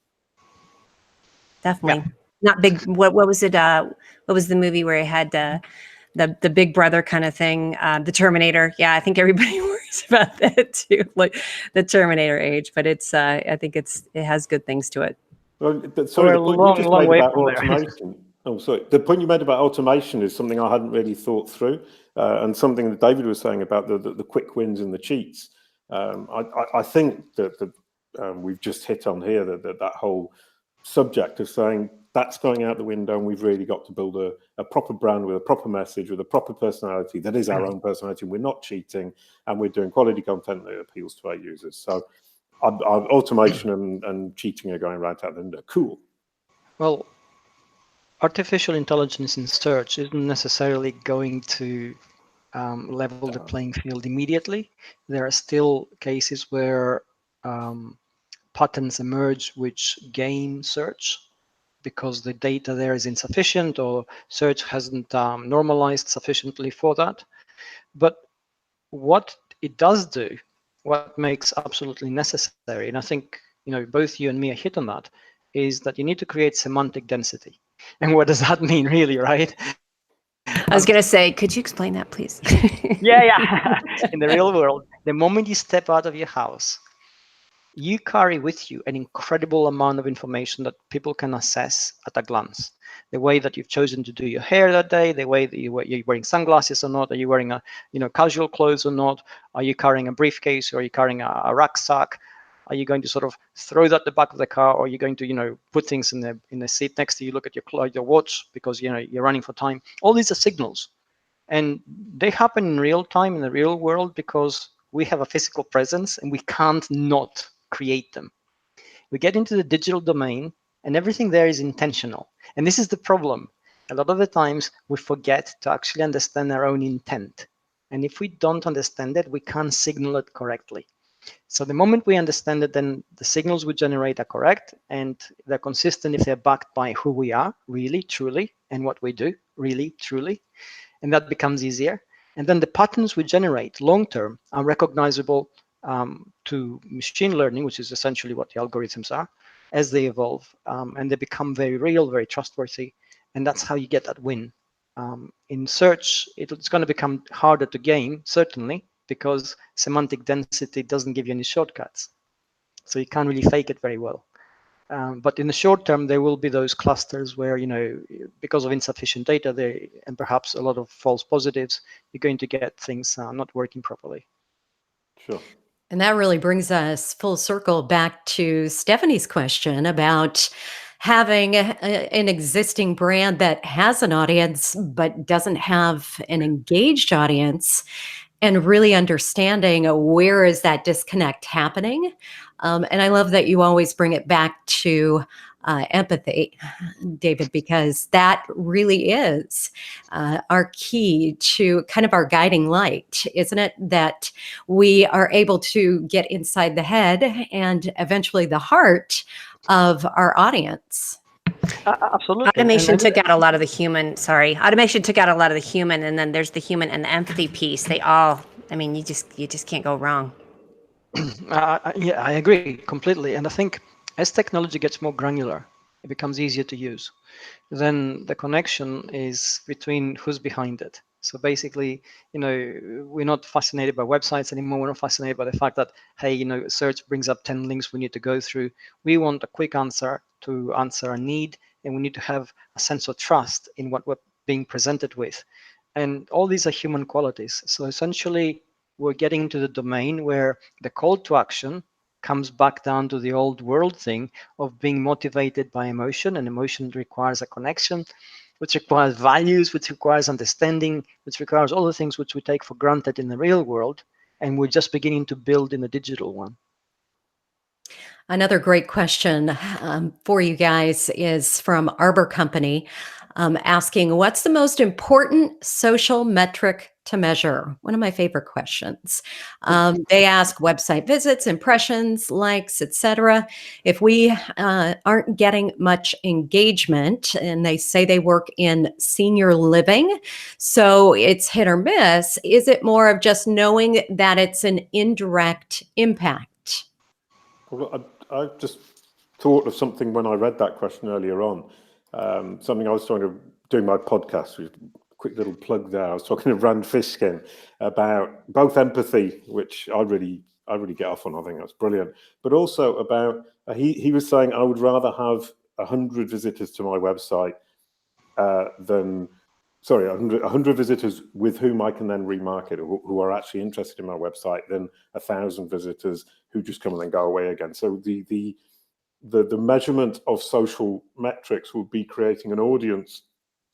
Definitely. Not big. What was it? What was the movie where he had the big brother kind of thing? The Terminator. Yeah, I think everybody worries about that too, like the Terminator age. But it's I think it has good things to it. Well, sorry, the point you just made about automation. Oh, sorry. The point you made about automation is something I hadn't really thought through, and something that David was saying about the quick wins and the cheats. I think that we've just hit on here that whole subject of saying that's going out the window, and we've really got to build a proper brand with a proper message, with a proper personality that is our own personality. We're not cheating, and we're doing quality content that appeals to our users. So automation and cheating are going right out the window. Cool. Well, artificial intelligence in search isn't necessarily going to level the playing field immediately. There are still cases where patterns emerge which game search because the data there is insufficient or search hasn't normalized sufficiently for that. But what it does do what makes absolutely necessary, and I think both you and me are hit on that, is that you need to create semantic density. And what does that mean, really, right? I was going to say, could you explain that, please? Yeah. In the real world, the moment you step out of your house, you carry with you an incredible amount of information that people can assess at a glance. The way that you've chosen to do your hair that day, the way that you're wearing sunglasses or not, are you wearing a casual clothes or not, are you carrying a briefcase, or are you carrying a rucksack, are you going to sort of throw that at the back of the car, or are you going to put things in the seat next to you, look at your watch because you're running for time. All these are signals, and they happen in real time in the real world because we have a physical presence and we can't not create them. We get into the digital domain and everything there is intentional. And this is the problem. A lot of the times we forget to actually understand our own intent. And if we don't understand it, we can't signal it correctly. So the moment we understand it, then the signals we generate are correct and they're consistent if they're backed by who we are, really, truly, and what we do, really, truly. And that becomes easier. And then the patterns we generate long term are recognizable to machine learning, which is essentially what the algorithms are, as they evolve. And they become very real, very trustworthy. And that's how you get that win. In search, it's going to become harder to gain, certainly, because semantic density doesn't give you any shortcuts. So you can't really fake it very well. But in the short term, there will be those clusters where, because of insufficient data and perhaps a lot of false positives, you're going to get things not working properly. Sure. And that really brings us full circle back to Stephanie's question about having an existing brand that has an audience but doesn't have an engaged audience, and really understanding where is that disconnect happening. And I love that you always bring it back to empathy, David, because that really is our key to kind of our guiding light, isn't it? That we are able to get inside the head and eventually the heart of our audience. Absolutely. Automation took out a lot of the human. Automation took out a lot of the human, and then there's the human and the empathy piece. They all, you just can't go wrong. Yeah, I agree completely. And I think as technology gets more granular, it becomes easier to use. Then the connection is between who's behind it. So basically, we're not fascinated by websites anymore. We're not fascinated by the fact that, hey, search brings up 10 links we need to go through. We want a quick answer to answer a need, and we need to have a sense of trust in what we're being presented with. And all these are human qualities. So essentially, we're getting into the domain where the call to action comes back down to the old world thing of being motivated by emotion, and emotion requires a connection, which requires values, which requires understanding, which requires all the things which we take for granted in the real world, and we're just beginning to build in the digital one. Another great question for you guys is from Arbor Company, asking, what's the most important social metric to measure? One of my favorite questions. They ask website visits, impressions, likes, etc. If we aren't getting much engagement, and they say they work in senior living, so it's hit or miss, is it more of just knowing that it's an indirect impact? Well, I just thought of something when I read that question earlier on. Something I was trying to do my podcast with. Quick little plug there. I was talking to Rand Fishkin about both empathy, which I really get off on. I think that's brilliant. But also about he was saying I would rather have 100 visitors to my website than 100 visitors with whom I can then remarket, who are actually interested in my website, than 1,000 visitors who just come and then go away again. So the measurement of social metrics would be creating an audience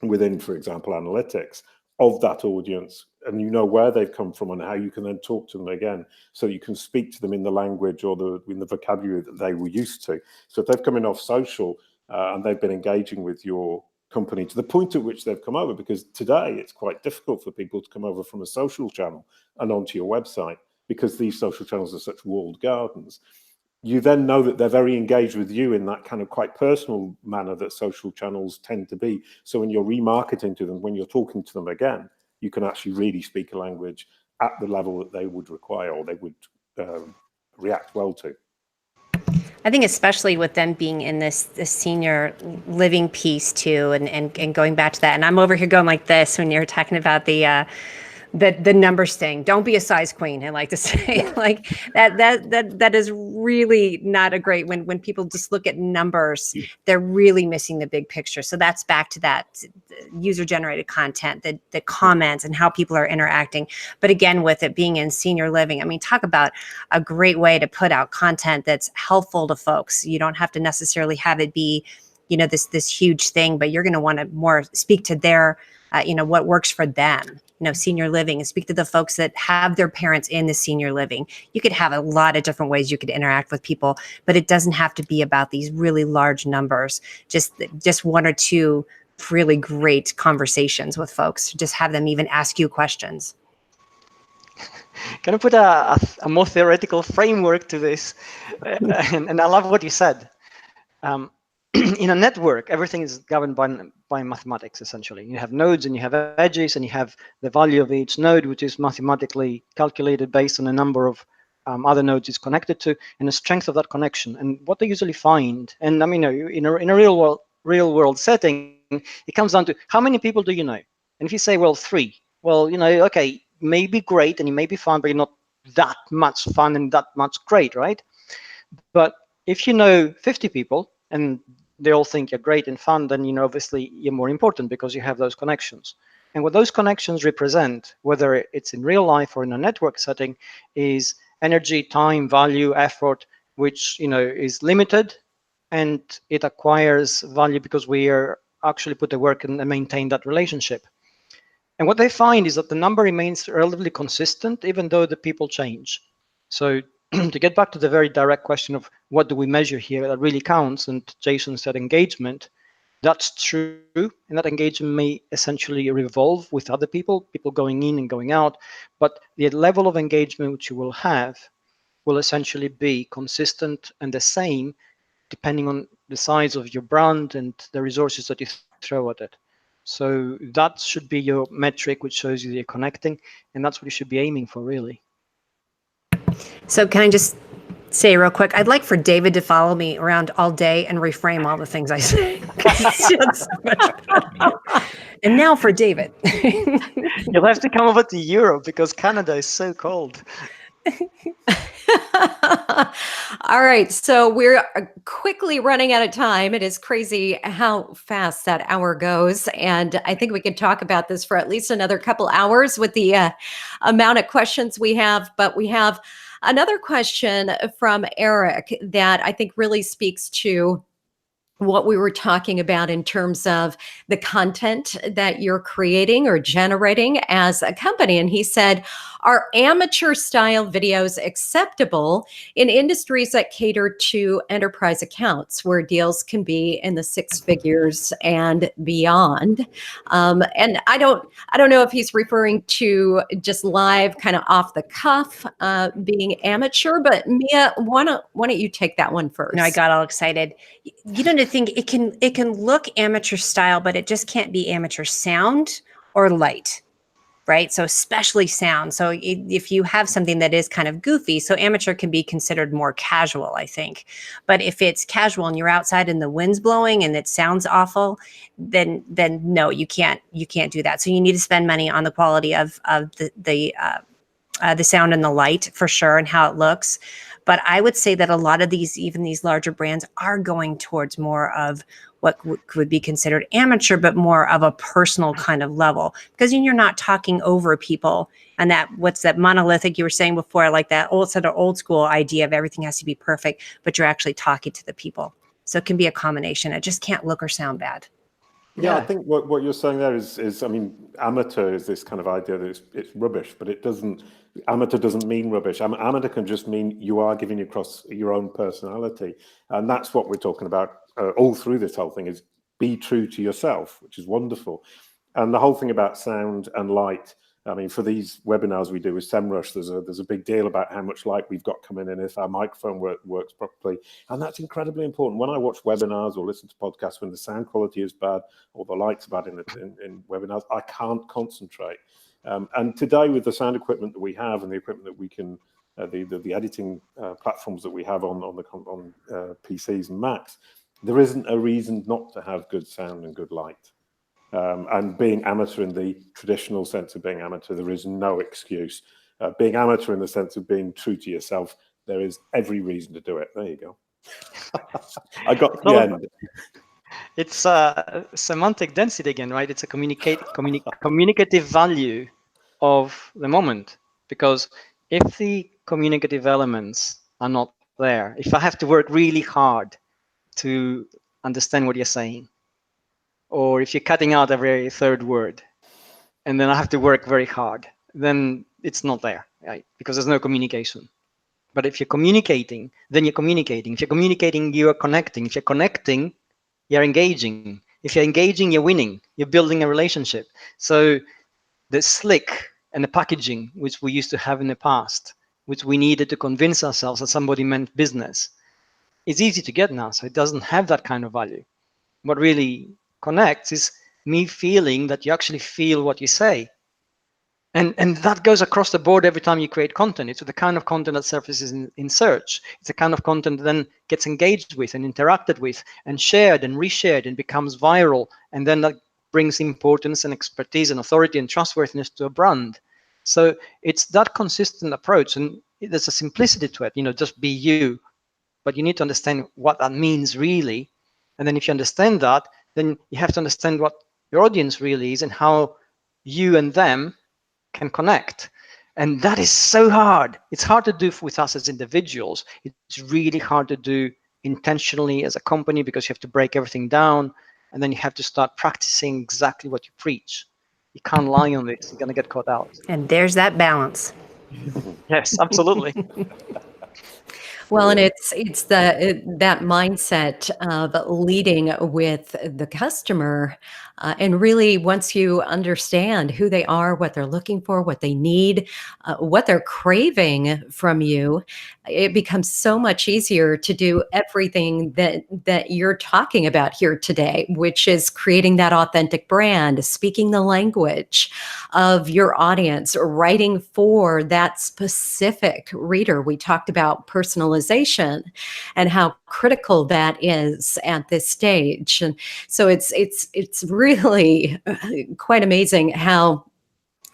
within, for example, analytics of that audience, and where they've come from and how you can then talk to them again, so you can speak to them in the language or in the vocabulary that they were used to. So if they've come in off social and they've been engaging with your company to the point at which they've come over, because today it's quite difficult for people to come over from a social channel and onto your website because these social channels are such walled gardens. You then know that they're very engaged with you in that kind of quite personal manner that social channels tend to be. So when you're remarketing to them, when you're talking to them again, you can actually really speak a language at the level that they would require or they would react well to. I think especially with them being in this senior living piece too, and going back to that, and I'm over here going like this when you're talking about the numbers thing. Don't be a size queen. I like to say like that is really not a great when people just look at numbers, they're really missing the big picture. So that's back to that user generated content, the comments and how people are interacting. But again, with it being in senior living, I mean, talk about a great way to put out content that's helpful to folks. You don't have to necessarily have it be, this huge thing, but you're going to want to more speak to their what works for them, senior living, and speak to the folks that have their parents in the senior living. You could have a lot of different ways you could interact with people, but it doesn't have to be about these really large numbers. Just one or two really great conversations with folks. Just have them even ask you questions. Can I put a more theoretical framework to this? And I love what you said. In a network, everything is governed by mathematics, essentially. You have nodes and you have edges, and you have the value of each node, which is mathematically calculated based on a number of other nodes it's connected to, and the strength of that connection. And what they usually find, and I mean, in a real world setting, it comes down to how many people do you know? And if you say, well, 3, well, okay, maybe great, and you may be fun, but you're not that much fun and that much great, right? But if you know 50 people and they all think you're great and fun, then obviously you're more important because you have those connections. And what those connections represent, whether it's in real life or in a network setting, is energy, time, value, effort, which is limited, and it acquires value because we are actually put the work and maintain that relationship. And what they find is that the number remains relatively consistent, even though the people change. So to get back to the very direct question of what do we measure here that really counts, and Jason said engagement, that's true. And that engagement may essentially revolve with other people going in and going out. But the level of engagement which you will have will essentially be consistent and the same depending on the size of your brand and the resources that you throw at it. So that should be your metric, which shows you that you're connecting, and that's what you should be aiming for, really. So can I just say real quick, I'd like for David to follow me around all day and reframe all the things I say. It's so much better. And now for David. You'll have to come over to Europe because Canada is so cold. All right, so we're quickly running out of time. It is crazy how fast that hour goes, and I think we could talk about this for at least another couple hours with the amount of questions we have. But we have another question from Eric that I think really speaks to what we were talking about in terms of the content that you're creating or generating as a company. And he said, are amateur style videos acceptable in industries that cater to enterprise accounts where deals can be in the 6 figures and beyond? And I don't know if he's referring to just live, kind of off the cuff, being amateur, but Mia, why don't you take that one first? No, I got all excited. You don't think it can look amateur style, but it just can't be amateur sound or light, right? So especially sound. So if you have something that is kind of goofy, so amateur can be considered more casual, I think. But if it's casual and you're outside and the wind's blowing and it sounds awful, then no, you can't do that. So you need to spend money on the quality of the sound and the light for sure, and how it looks. But I would say that a lot of even these larger brands are going towards more of what would be considered amateur, but more of a personal kind of level, because you're not talking over people. And what's that monolithic you were saying before, like that old school idea of everything has to be perfect, but you're actually talking to the people. So it can be a combination. It just can't look or sound bad. Yeah, I think what you're saying there is, I mean, amateur is this kind of idea that it's rubbish, but amateur doesn't mean rubbish. Amateur can just mean you are giving across your own personality. And that's what we're talking about all through this whole thing, is be true to yourself, which is wonderful. And the whole thing about sound and light, I mean, for these webinars we do with Semrush, there's a big deal about how much light we've got coming in, if our microphone works properly. And that's incredibly important. When I watch webinars or listen to podcasts, when the sound quality is bad or the light's bad in webinars, I can't concentrate. And today, with the sound equipment that we have and the equipment that we can the editing platforms that we have on PCs and Macs, there isn't a reason not to have good sound and good light. And being amateur in the traditional sense of being amateur, there is no excuse. Being amateur in the sense of being true to yourself, there is every reason to do it. There you go. I got to the end. It's semantic density again, right? It's a communicative value of the moment. Because if the communicative elements are not there, if I have to work really hard to understand what you're saying, or if you're cutting out every third word, and then I have to work very hard, then it's not there, right? Because there's no communication. But if you're communicating, then you're communicating. If you're communicating, you are connecting. If you're connecting, you're engaging. If you're engaging, you're winning. You're building a relationship. So the slick and the packaging, which we used to have in the past, which we needed to convince ourselves that somebody meant business, is easy to get now. So it doesn't have that kind of value. What really connects is me feeling that you actually feel what you say. And that goes across the board every time you create content. It's the kind of content that surfaces in search. It's the kind of content that then gets engaged with and interacted with and shared and reshared and becomes viral. And then that brings importance and expertise and authority and trustworthiness to a brand. So it's that consistent approach. And there's a simplicity to it, just be you. But you need to understand what that means really. And then if you understand that, then you have to understand what your audience really is and how you and them can connect. And that is so hard. It's hard to do with us as individuals. It's really hard to do intentionally as a company because you have to break everything down and then you have to start practicing exactly what you preach. You can't lie on this. You're going to get caught out. And there's that balance. Yes, absolutely. Well, and it's that mindset of leading with the customer, and really once you understand who they are, what they're looking for, what they need, what they're craving from you, it becomes so much easier to do everything that you're talking about here today, which is creating that authentic brand, speaking the language of your audience, writing for that specific reader. We talked about personalization and how critical that is at this stage. And so it's really quite amazing how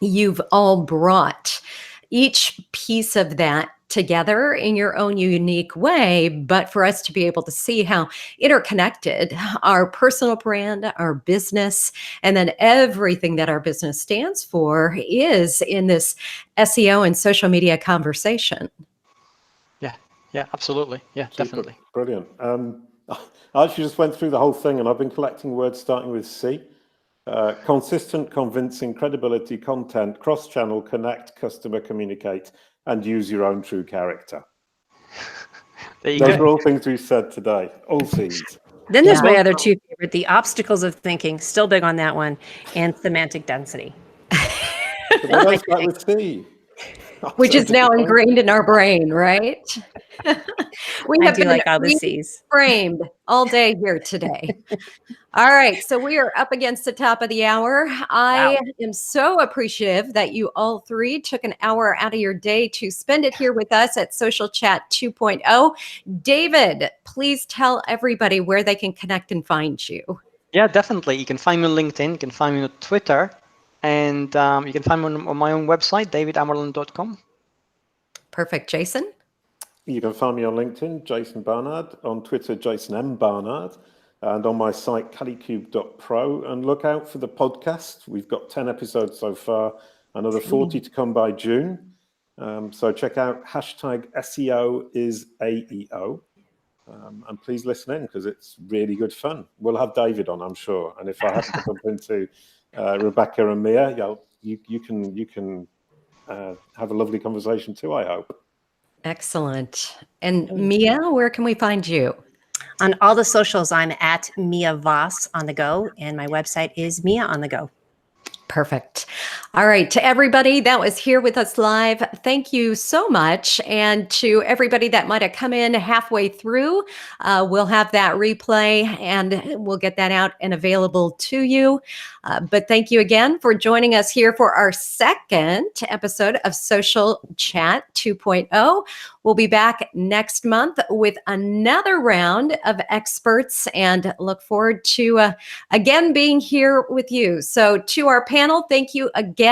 you've all brought each piece of that together in your own unique way, but for us to be able to see how interconnected our personal brand, our business, and then everything that our business stands for is in this SEO and social media conversation. Yeah, absolutely. Yeah, Super. Definitely. Brilliant. I actually just went through the whole thing and I've been collecting words starting with C. Consistent, convincing, credibility, content, cross-channel, connect, customer, communicate, and use your own true character. There you Those go. are all things we've said today. All C's. Then there's my other two favorite, the obstacles of thinking, still big on that one, and semantic density. But they don't start with C. Which is now ingrained in our brain, right? I do like all the C's. Framed all day here today. All right, so we are up against the top of the hour. I am so appreciative that you all three took an hour out of your day to spend it here with us at Social Chat 2.0. David, please tell everybody where they can connect and find you. Yeah, definitely. You can find me on LinkedIn. You can find me on Twitter. And you can find me on my own website, davidamerland.com. Perfect. Jason? You can find me on LinkedIn, Jason Barnard, on Twitter, Jason M. Barnard, and on my site, calicube.pro. And look out for the podcast. We've got 10 episodes so far, another 40 to come by June. So check out hashtag SEO is AEO. And please listen in because it's really good fun. We'll have David on, I'm sure. And if I happen to bump into Rebecca and Mia, you can have a lovely conversation too, I hope. Excellent. And Mia, where can we find you? On all the socials, I'm at Mia Voss on the go, and my website is Mia on the go. Perfect. All right, to everybody that was here with us live, thank you so much. And to everybody that might have come in halfway through, we'll have that replay and we'll get that out and available to you. But thank you again for joining us here for our second episode of Social Chat 2.0. We'll be back next month with another round of experts and look forward to again being here with you. So to our panel, thank you again.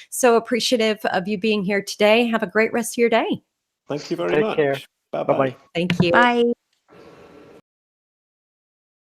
So appreciative of you being here today. Have a great rest of your day. Thank you very Take much. care. Bye-bye. Bye-bye. Thank you. Bye.